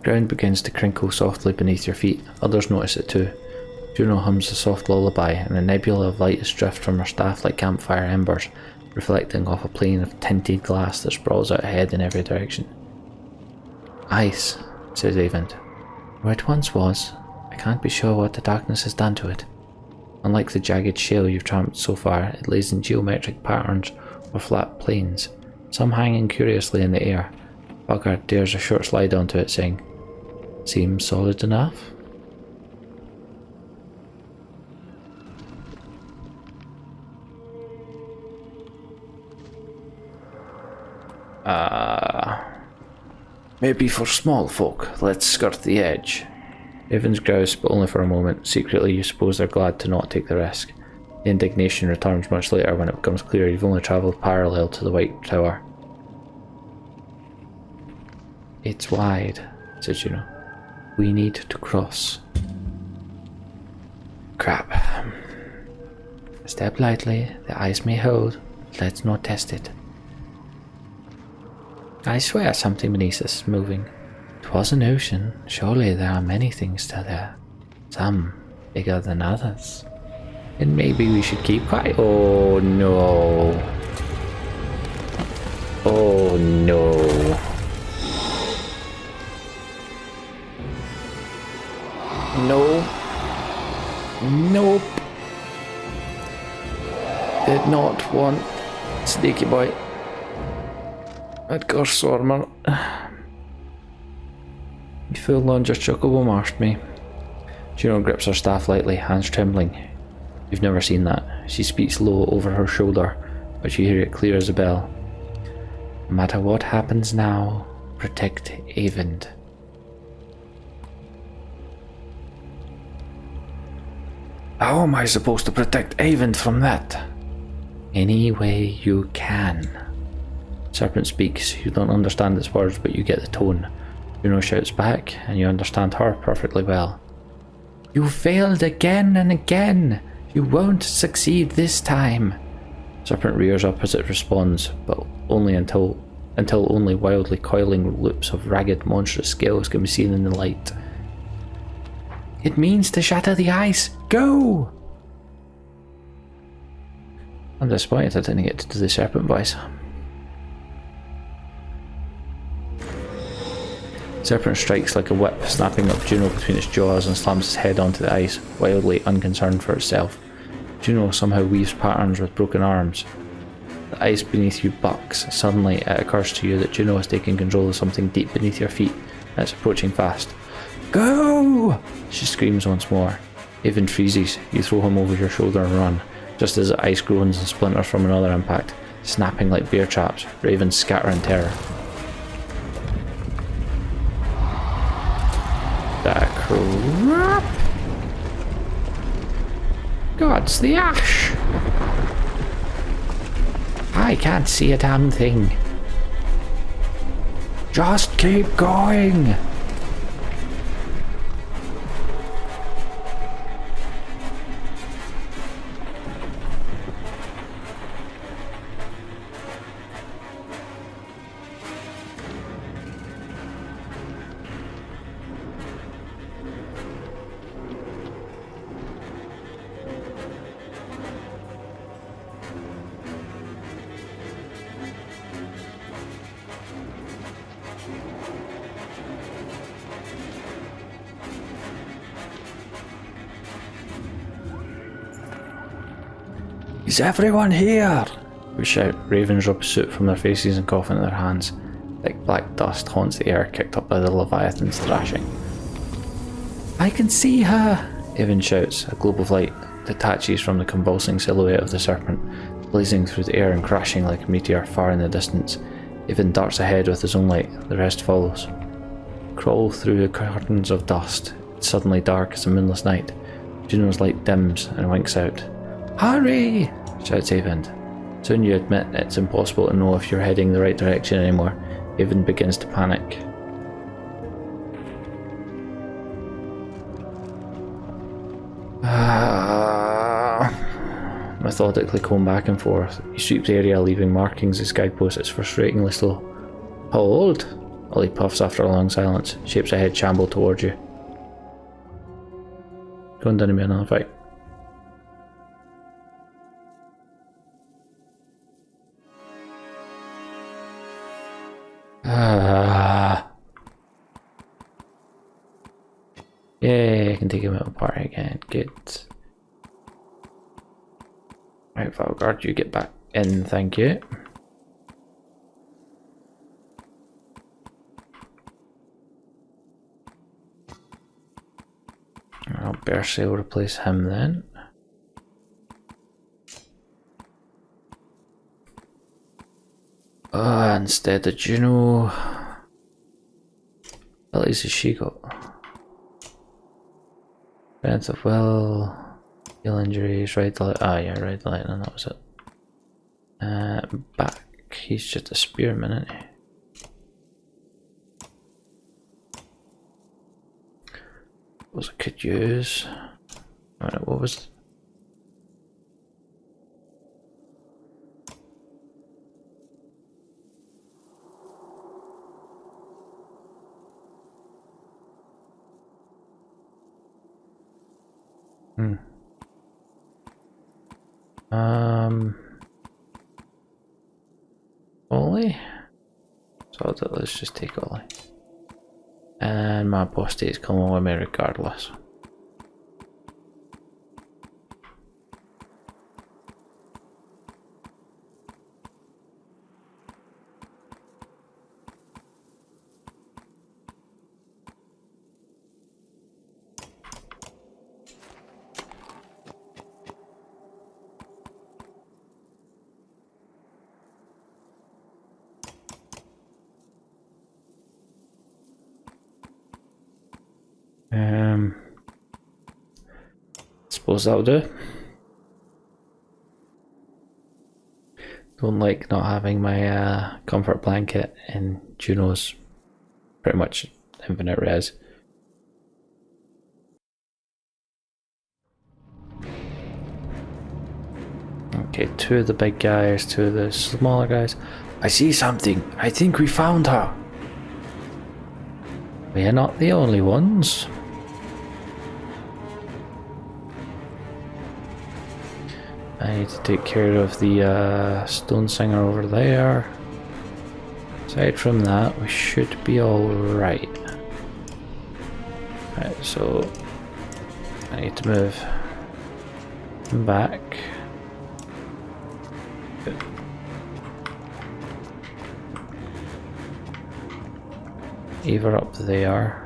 Ground begins to crinkle softly beneath your feet. Others notice it too. Juno hums a soft lullaby, and a nebula of light is drift from her staff like campfire embers, reflecting off a plane of tinted glass that sprawls out ahead in every direction. Ice, says Avent. Where it once was, I can't be sure what the darkness has done to it. Unlike the jagged shale you've tramped so far, it lays in geometric patterns or flat planes, some hanging curiously in the air. Bogart dares a short slide onto it, saying, "Seems solid enough?" Maybe for small folk, let's skirt the edge. Avens grouse, but only for a moment. Secretly, you suppose they're glad to not take the risk. The indignation returns much later when it becomes clear you've only travelled parallel to the White Tower. It's wide, said Juno. We need to cross. Crap. Step lightly, the ice may hold. Let's not test it. I swear something beneath us is moving. It was an ocean. Surely there are many things still there. Some bigger than others. And maybe we should keep quiet. Oh no. Oh no. No. Nope. Did not want Sneaky Boy. Edgar Sormer. You fool on just chocobo marshed me. Juno grips her staff lightly, hands trembling. You've never seen that. She speaks low over her shoulder, but you hear it clear as a bell. No matter what happens now, protect Avent. How am I supposed to protect Avent from that? Any way you can. Serpent speaks. You don't understand its words, but you get the tone. Juno shouts back, and you understand her perfectly well. You failed again and again. You won't succeed this time. Serpent rears up as it responds, but only until only wildly coiling loops of ragged, monstrous scales can be seen in the light. It means to shatter the ice. Go! I'm disappointed I didn't get to do the serpent voice. Serpent strikes like a whip, snapping up Juno between its jaws and slams its head onto the ice, wildly unconcerned for itself. Juno somehow weaves patterns with broken arms. The ice beneath you bucks. Suddenly it occurs to you that Juno has taken control of something deep beneath your feet, and it's approaching fast. Go! She screams once more. Avent freezes. You throw him over your shoulder and run, just as the ice groans and splinters from another impact, snapping like bear traps. Ravens scatter in terror. Crap! God's the ash! I can't see a damn thing. Just keep going! Is everyone here? We shout. Ravens rub soot from their faces and cough into their hands. Thick black dust haunts the air, kicked up by the Leviathan's thrashing. I can see her! Avon shouts. A globe of light detaches from the convulsing silhouette of the serpent, blazing through the air and crashing like a meteor far in the distance. Avon darts ahead with his own light. The rest follows. Crawl through the curtains of dust. It's suddenly dark as a moonless night. Juno's light dims and winks out. Hurry! Shouts Avent. Soon you admit it's impossible to know if you're heading the right direction anymore. Avent begins to panic. Methodically going back and forth. You sweep the area, leaving markings as guideposts. It's frustratingly slow. Hold! While he puffs after a long silence, shapes a head shamble towards you. Going down to me another fight. Yay, I can take him out of the party again. Good. Right, Valgard, you get back in, thank you. I'll Bercy will replace him then. Instead of Juno. What abilities has she got? Strength of will, heal injuries, ride the light. Ah, yeah, ride the lightning, that was it. Back, he's just a spearman, isn't he? What I could use? Alright, what was? Ollie? So let's just take Ollie. And my apostate is coming with me regardless. Suppose that'll do. Don't like not having my comfort blanket in Juno's pretty much infinite res. Okay, two of the big guys, two of the smaller guys. I see something. I think we found her. We are not the only ones. I need to take care of the stone singer over there. Aside from that, we should be alright. Right, so I need to move back. Good. Either up there.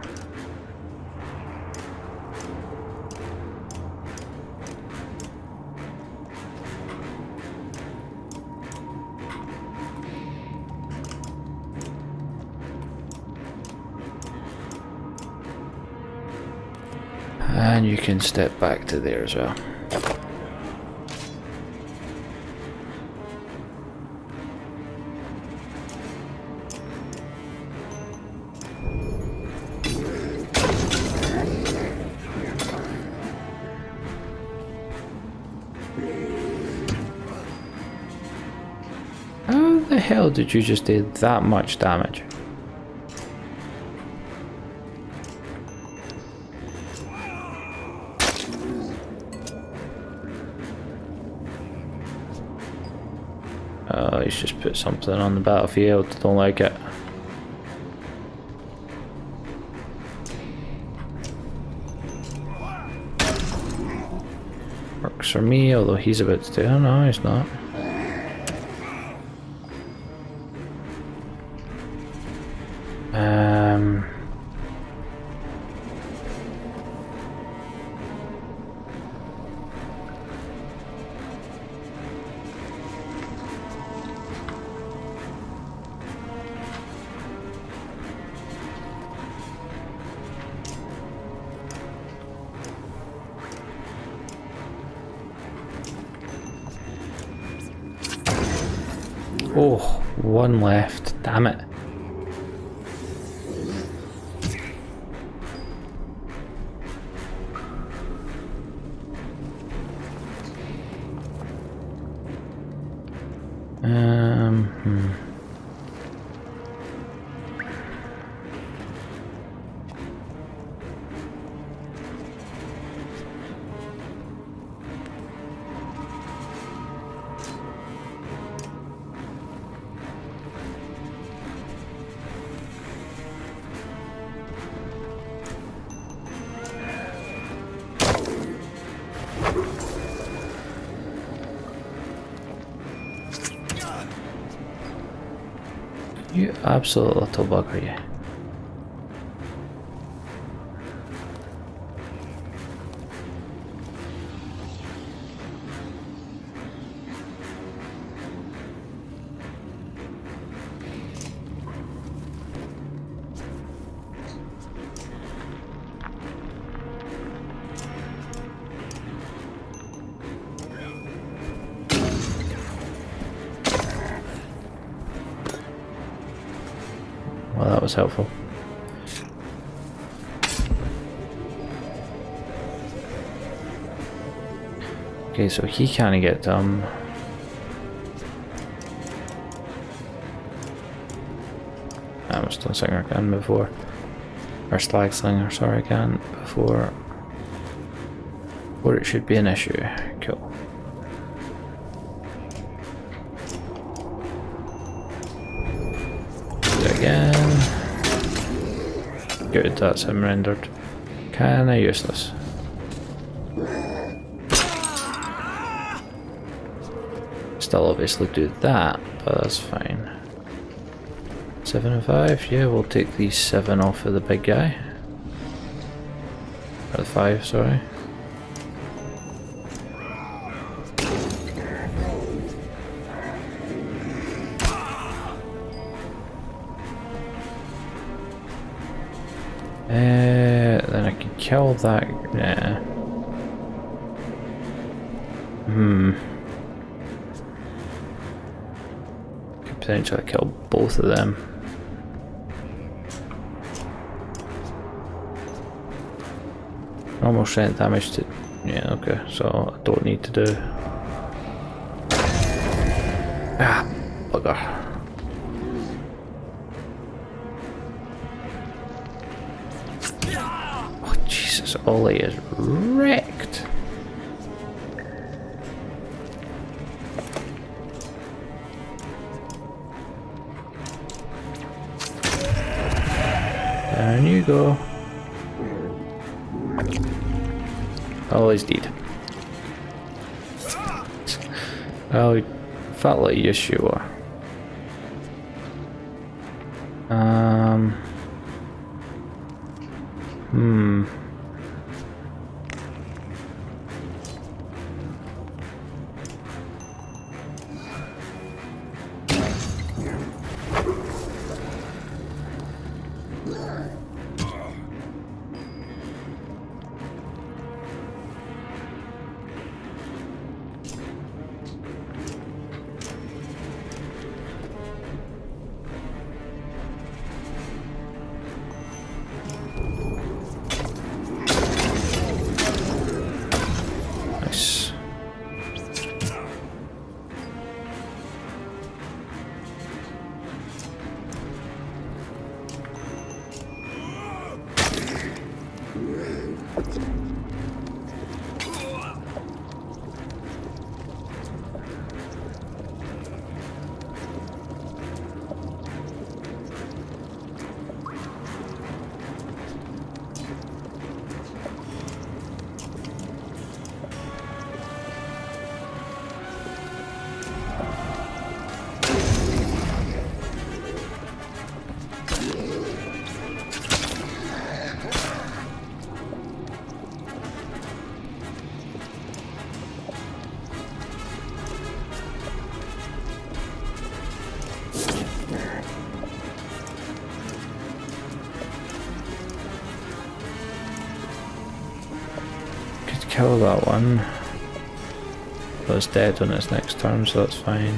And you can step back to there as well. How the hell did you just do that much damage? He's just put something on the battlefield. Don't like it. Works for me, although he's about to do. Oh no, he's not. Oh, one left. Damn it. You absolute little bugger, you. Well, that was helpful. Okay, so he can't get I almost done Singer again before. Or Slag Slinger, sorry, again before. Or it should be an issue. Cool. Again. Good, that's him rendered. Kinda useless. Still obviously do that, but that's fine. 7 and 5, yeah, we'll take these 7 off of the big guy. Or the 5, sorry. Then I can kill that. Nah. Could potentially kill both of them. Normal strength damage to. Yeah, okay, so I don't need to do. Ah, bugger. Ollie is wrecked. Down you go. Ollie's dead. Oh, he felt like Yeshua. Kill that one. But it's dead on its next turn, so that's fine.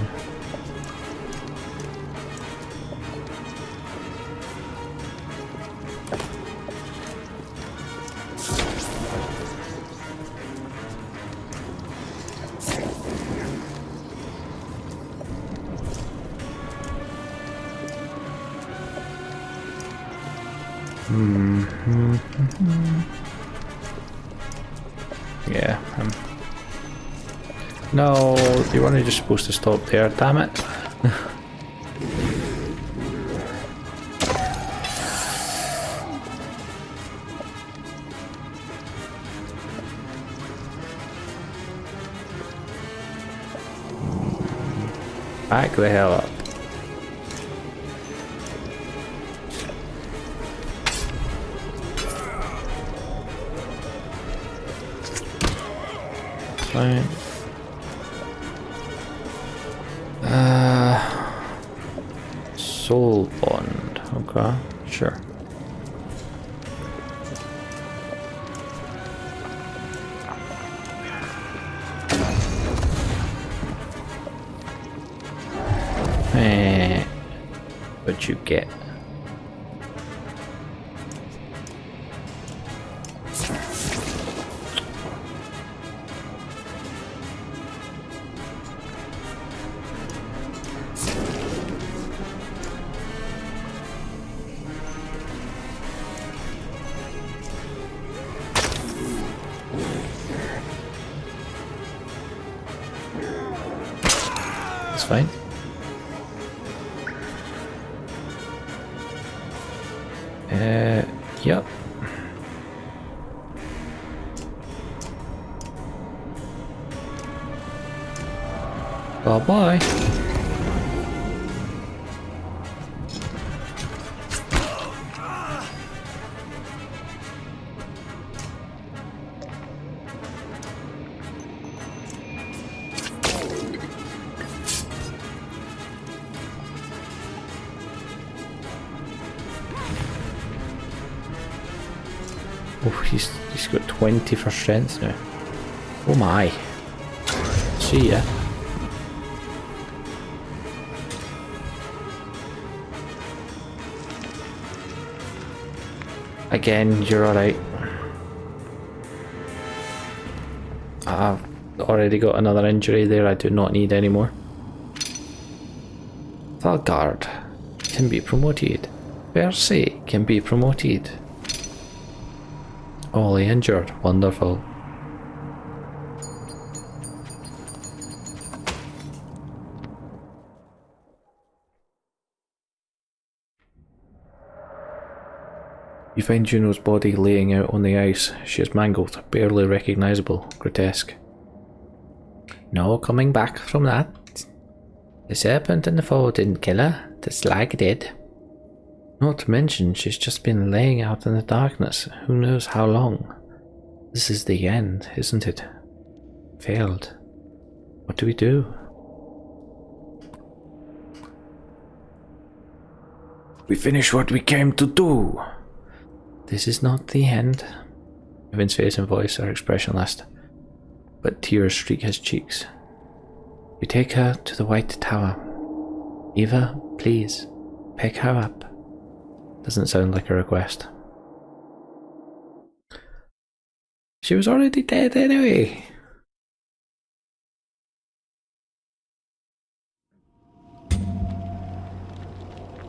Yeah. No, you weren't just supposed to stop there, damn it. Back the hell up. fine. Soul bond. Okay, sure. What you get? That's fine. Yep. Bye-bye. Oh, he's got 20 for strength now. Oh my. See ya. Again, you're alright. I've already got another injury there, I do not need any more. Thalgard can be promoted. Percy can be promoted. Ollie injured. Wonderful. You find Juno's body laying out on the ice. She is mangled, barely recognisable, grotesque. No coming back from that. The serpent in the fall didn't kill her, the slag did. Not to mention, she's just been laying out in the darkness, who knows how long. This is the end, isn't it? Failed. What do we do? We finish what we came to do. This is not the end. Evan's face and voice are expressionless, but tears streak his cheeks. You take her to the White Tower. Eva, please, pick her up. Doesn't sound like a request. She was already dead anyway.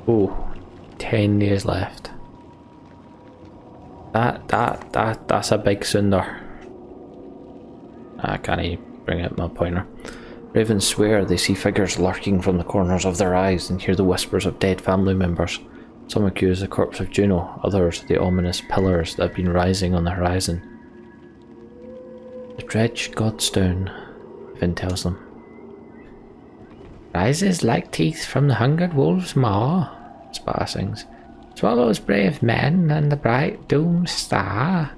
Oh, 10 days left. That's a big cinder. I can't even bring out my pointer. Ravens swear they see figures lurking from the corners of their eyes and hear the whispers of dead family members. Some accuse the corpse of Juno, others the ominous pillars that have been rising on the horizon. The dredged godstone, Vin tells them. Rises like teeth from the hungered wolf's maw, Spa sings. Swallows brave men and the bright doom star.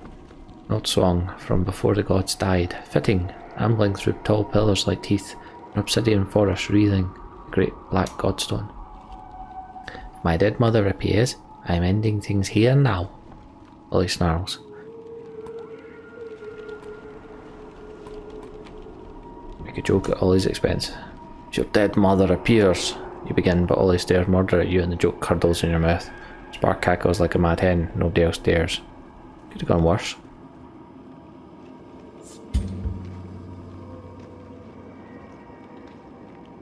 An old song from before the gods died, fitting, ambling through tall pillars like teeth, an obsidian forest wreathing the great black godstone. My dead mother appears. I'm ending things here now. Ollie snarls. Make a joke at Ollie's expense. If your dead mother appears, you begin, but Ollie stares murder at you and the joke curdles in your mouth. Spark cackles like a mad hen. Nobody else dares. Could have gone worse.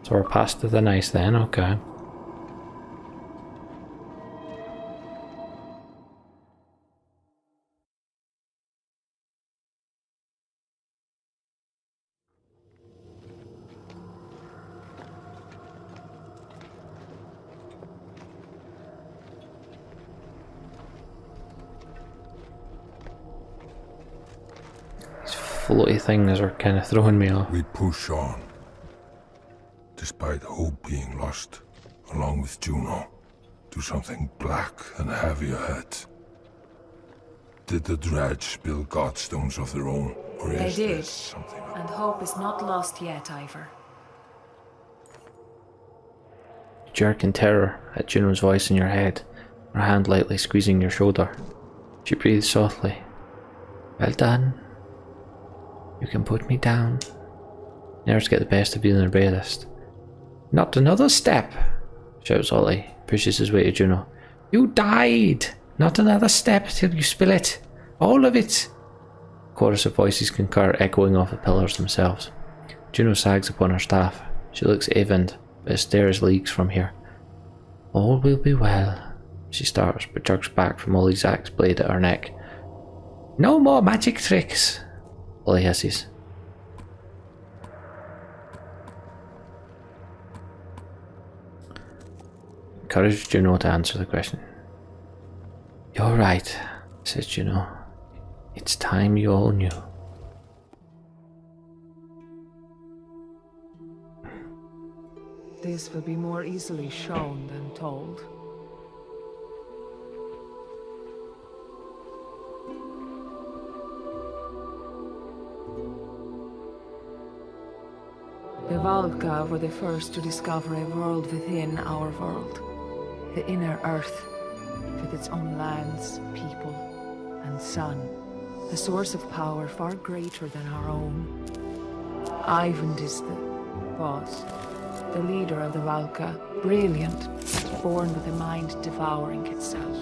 So we're past the ice then, okay. Floaty things are kind of throwing me off. We push on, despite hope being lost, along with Juno, to something black and heavy ahead. Did the dredge build godstones of their own, Or They is did, this something? and hope is not lost yet, Ivor. You jerk in terror at Juno's voice in your head, her hand lightly squeezing your shoulder. She breathes softly. Well done. You can put me down. Nerves get the best of you in the bravest. Not another step, shouts Ollie, pushes his way to Juno. You died! Not another step till you spill it. All of it! Chorus of voices concur, echoing off the pillars themselves. Juno sags upon her staff. She looks at Avend, but a stare is leagues from here. All will be well. She starts, but jerks back from Ollie's axe blade at her neck. No more magic tricks, Ollie hisses. Encourage Juno to answer the question. You're right, says Juno. It's time you all knew. This will be more easily shown than told. The Valka were the first to discover a world within our world. The inner earth, with its own lands, people, and sun. A source of power far greater than our own. Ivan is the leader of the Valka, brilliant, born with a mind devouring itself.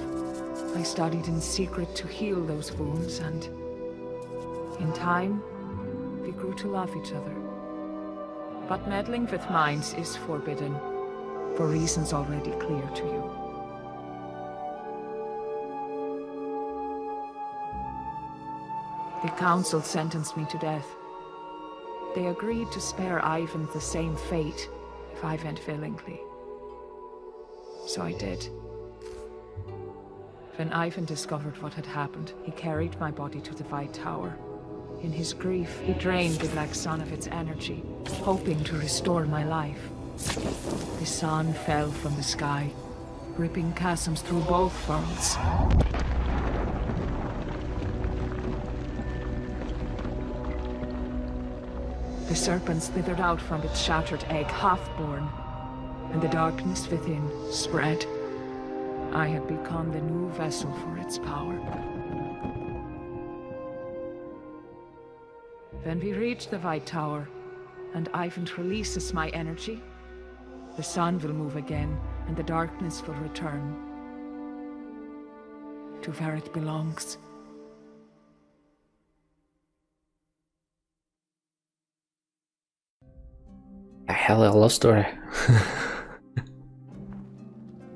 I studied in secret to heal those wounds, and in time, we grew to love each other. But meddling with minds is forbidden, for reasons already clear to you. The council sentenced me to death. They agreed to spare Ivan the same fate if I went willingly. So I did. When Ivan discovered what had happened, he carried my body to the White Tower. In his grief, he drained the Black Sun of its energy, hoping to restore my life. The sun fell from the sky, ripping chasms through both worlds. The serpent slithered out from its shattered egg, half-born, and the darkness within spread. I had become the new vessel for its power. When we reach the White Tower, and Ivan releases my energy, the sun will move again, and the darkness will return to where it belongs. A hell of a love story.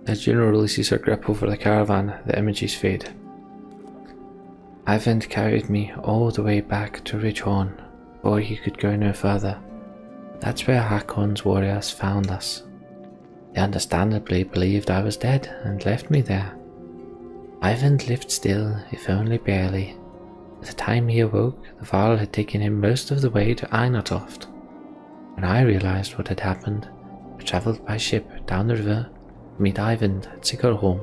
As Juno releases her grip over the caravan, the images fade. Ivan carried me all the way back to Ridgehorn, before he could go no further. That's where Hakon's warriors found us. They understandably believed I was dead and left me there. Ivan lived still, if only barely. By the time he awoke, the Varl had taken him most of the way to Einartoft. When I realized what had happened, I travelled by ship down the river to meet Ivan at Sigurholm.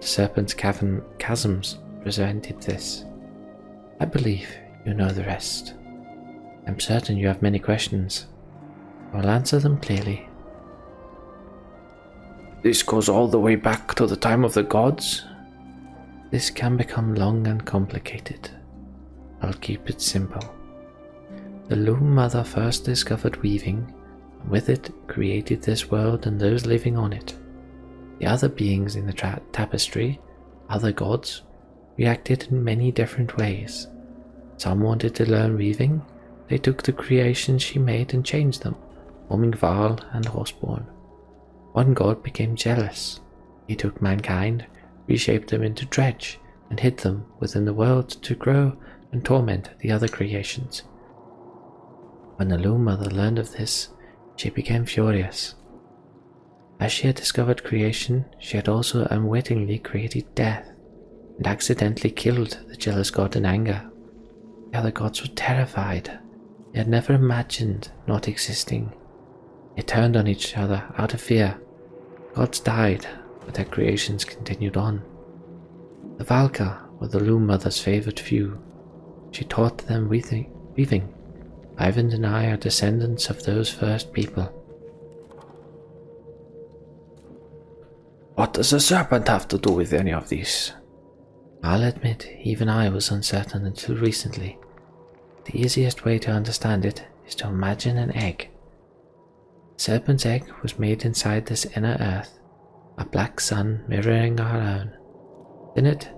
The Serpent's chasms prevented this. I believe you know the rest. I'm certain you have many questions. I will answer them clearly. This goes all the way back to the time of the gods? This can become long and complicated. I'll keep it simple. The Loom Mother first discovered weaving, and with it created this world and those living on it. The other beings in the tapestry, other gods, reacted in many different ways. Some wanted to learn weaving. They took the creations she made and changed them, forming Varl and Horseborn. One god became jealous. He took mankind, reshaped them into dredge, and hid them within the world to grow and torment the other creations. When the Loom Mother learned of this, she became furious. As she had discovered creation, she had also unwittingly created death, and accidentally killed the jealous god in anger. The other gods were terrified. They had never imagined not existing. They turned on each other out of fear. Gods died, but their creations continued on. The Valka were the Loom Mother's favoured few. She taught them weaving. Ivan and I are descendants of those first people. What does the serpent have to do with any of this? I'll admit, even I was uncertain until recently. The easiest way to understand it is to imagine an egg. The serpent's egg was made inside this inner earth, a black sun mirroring our own. In it,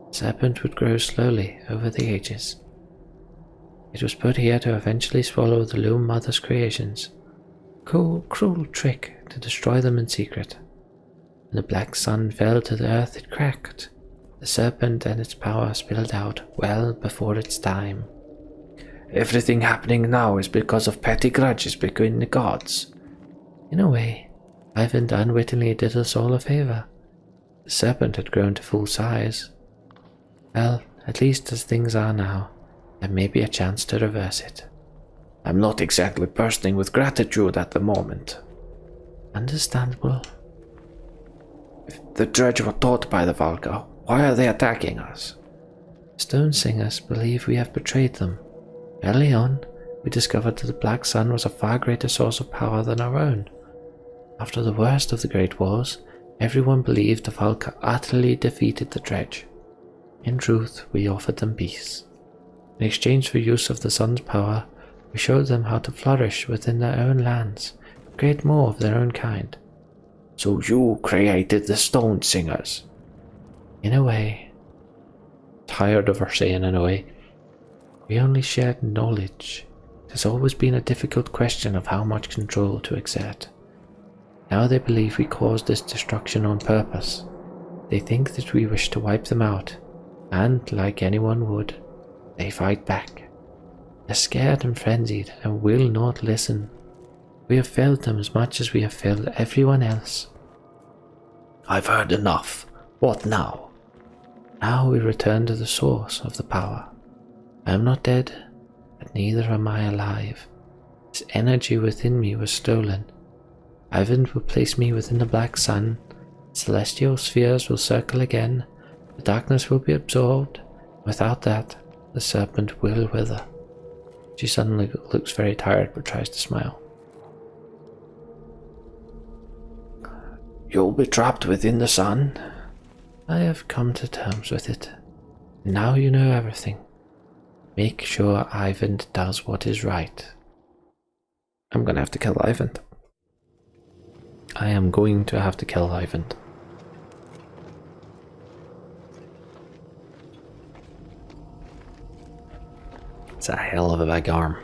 the serpent would grow slowly over the ages. It was put here to eventually swallow the Loom Mother's creations, a cruel trick to destroy them in secret. When the black sun fell to the earth, it cracked. The serpent and its power spilled out well before its time. Everything happening now is because of petty grudges between the gods. In a way, Ivan unwittingly did us all a favor. The serpent had grown to full size. Well, at least as things are now, there may be a chance to reverse it. I'm not exactly bursting with gratitude at the moment. Understandable. If the dredge were taught by the Valka, why are they attacking us? Stone Singers believe we have betrayed them. Early on, we discovered that the Black Sun was a far greater source of power than our own. After the worst of the Great Wars, everyone believed the Valka utterly defeated the dredge. In truth, we offered them peace. In exchange for use of the sun's power, we showed them how to flourish within their own lands, create more of their own kind. So you created the Stone Singers? In a way. Tired of her saying in a way. We only shared knowledge. It has always been a difficult question of how much control to exert. Now they believe we caused this destruction on purpose. They think that we wish to wipe them out, and, like anyone would, they fight back. They're scared and frenzied and will not listen. We have failed them as much as we have failed everyone else. I've heard enough. What now? Now we return to the source of the power. I am not dead, but neither am I alive. This energy within me was stolen. Ivan will place me within the Black Sun. Celestial spheres will circle again. The darkness will be absorbed. Without that, the serpent will wither. She suddenly looks very tired but tries to smile. You'll be trapped within the sun? I have come to terms with it. Now you know everything. Make sure Ivan does what is right. I'm gonna have to kill Ivan. I am going to have to kill Ivan. It's a hell of a big arm.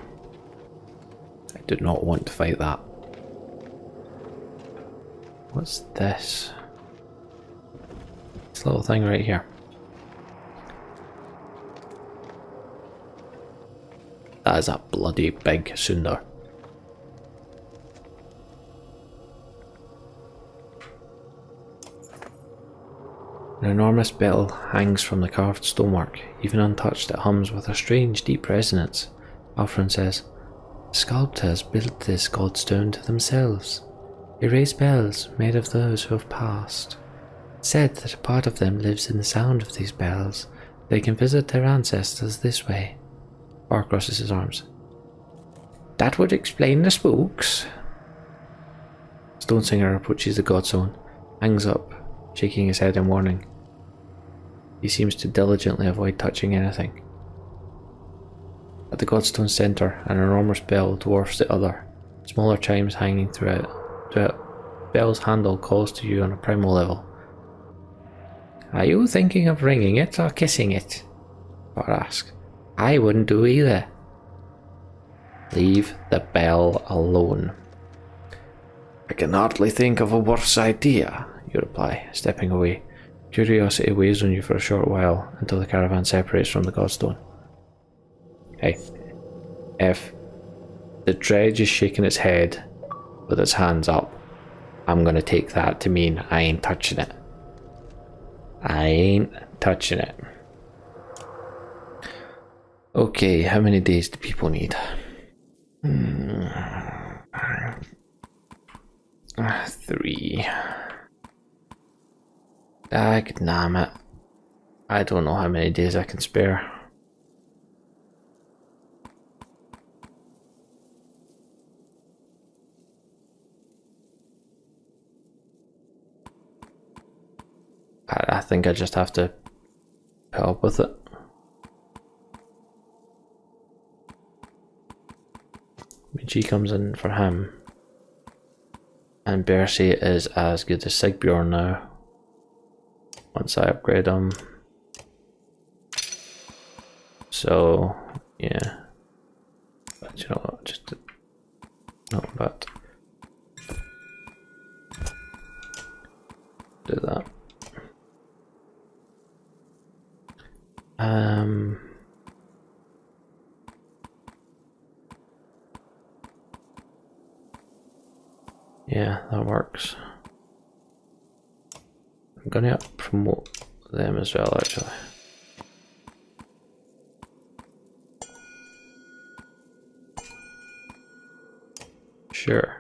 I do not want to fight that. What's this? This little thing right here. That is a bloody big Sundar. An enormous bell hangs from the carved stonework. Even untouched, it hums with a strange, deep resonance. Alfred says, "Sculptors built this godstone to themselves. They raise bells made of those who have passed. Said that a part of them lives in the sound of these bells. They can visit their ancestors this way." Bar crosses his arms. That would explain the spooks. Stone Singer approaches the godstone, hangs up, shaking his head in warning. He seems to diligently avoid touching anything. At the godstone's centre, an enormous bell dwarfs the other, smaller chimes hanging throughout. The bell's handle calls to you on a primal level. Are you thinking of ringing it or kissing it? Bar asks. I wouldn't do either. Leave the bell alone. I can hardly think of a worse idea, you reply, stepping away. Curiosity weighs on you for a short while until the caravan separates from the godstone. Hey, if the dredge is shaking its head with its hands up, I'm gonna take that to mean I ain't touching it. I ain't touching it. Okay, how many days do people need? 3. Damn it. I don't know how many days I can spare. think I just have to put up with it. When she comes in for him, and Bercy is as good as Sigbjorn now. Once I upgrade him. So, yeah. But you know what, just no, but do that. Yeah, that works. I'm gonna promote them as well, actually. Sure.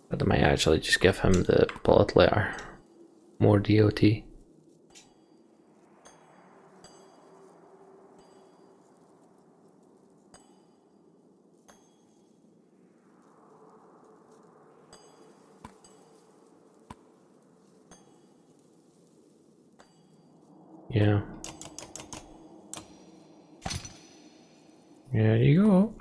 But I might actually just give him the bullet letter. More DOT. Yeah. There you go.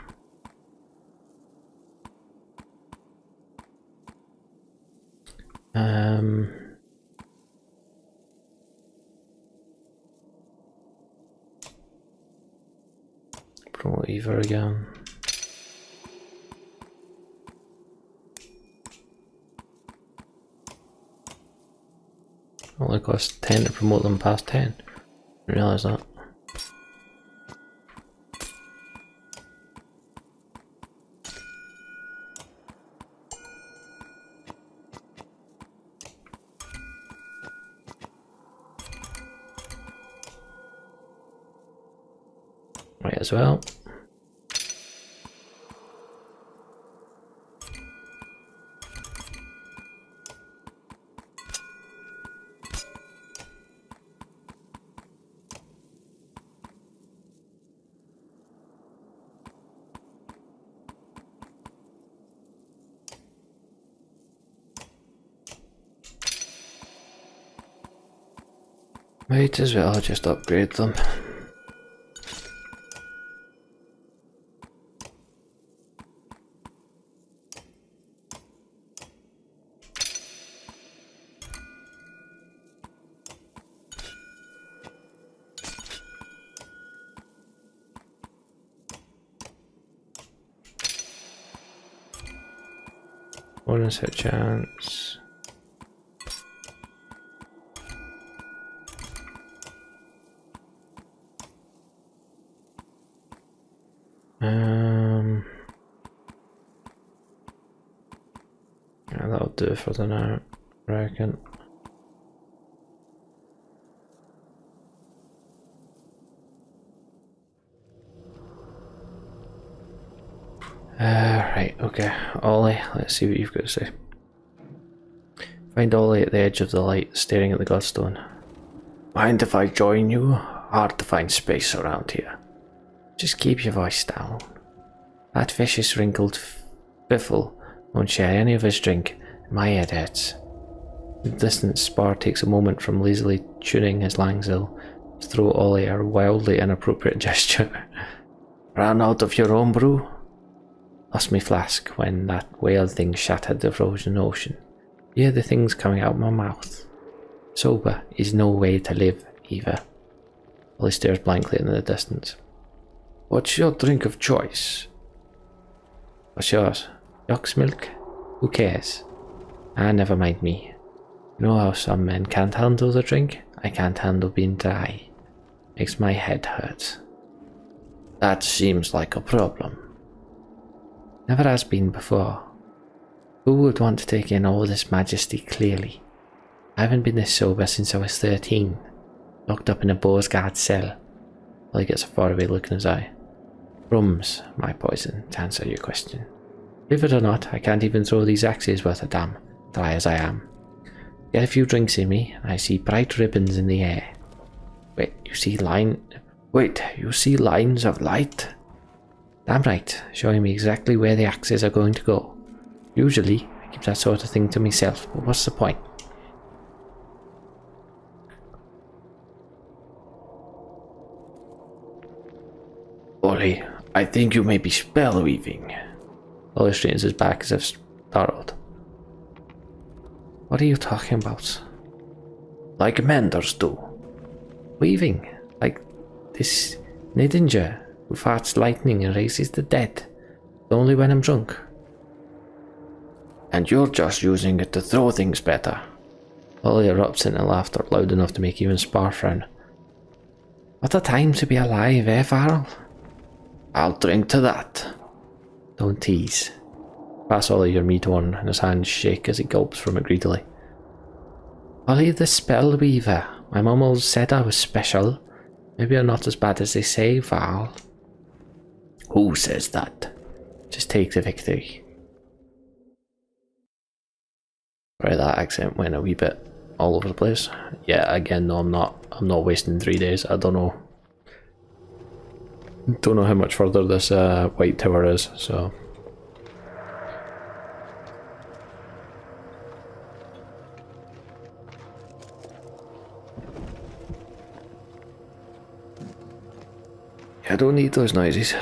Promote Eva again. Only costs 10 to promote them past 10. I didn't realise that. Might as well. Might as well just upgrade them. Bonus hit chance. Yeah, that'll do for the now, I reckon. Right, okay. Ollie, let's see what you've got to say. Find Ollie at the edge of the light, staring at the godstone. Mind if I join you? Hard to find space around here. Just keep your voice down. That vicious wrinkled biffle won't share any of his drink, and my head hurts. The distant Spar takes a moment from lazily tuning his langsill to throw Ollie a wildly inappropriate gesture. Ran out of your own brew? Lost me flask when that whale thing shattered the frozen ocean. Hear the things coming out of my mouth. Sober is no way to live, Eva. Ollie stares blankly into the distance. What's your drink of choice? What's yours? Duck's milk? Who cares? Ah, never mind me. You know how some men can't handle the drink? I can't handle being dry. Makes my head hurt. That seems like a problem. Never has been before. Who would want to take in all this majesty clearly? I haven't been this sober since I was 13. Locked up in a Borsgard cell. Well, he gets a faraway look in his eye. Rum's my poison, to answer your question. Believe it or not, I can't even throw these axes worth a damn, dry as I am. Get a few drinks in me, and I see bright ribbons in the air. Wait, you see lines of light? Damn right, showing me exactly where the axes are going to go. Usually, I keep that sort of thing to myself, but what's the point? Ollie, I think you may be spell weaving. Ollie straightens his back as if startled. What are you talking about? Like menders do. Weaving, like this Nidinger who farts lightning and raises the dead, only when I'm drunk. And you're just using it to throw things better. Ollie erupts into laughter loud enough to make even Spar frown. What a time to be alive, eh, Farrell? I'll drink to that. Don't tease. Pass Ollie your meat horn, and his hands shake as he gulps from it greedily. Ollie the spell weaver. My mum always said I was special. Maybe I'm not as bad as they say, Val. Who says that? Just take the victory. Right, that accent went a wee bit all over the place. Yeah, again, no, I'm not wasting 3 days. I don't know how much further this White Tower is, so. I don't need those noises.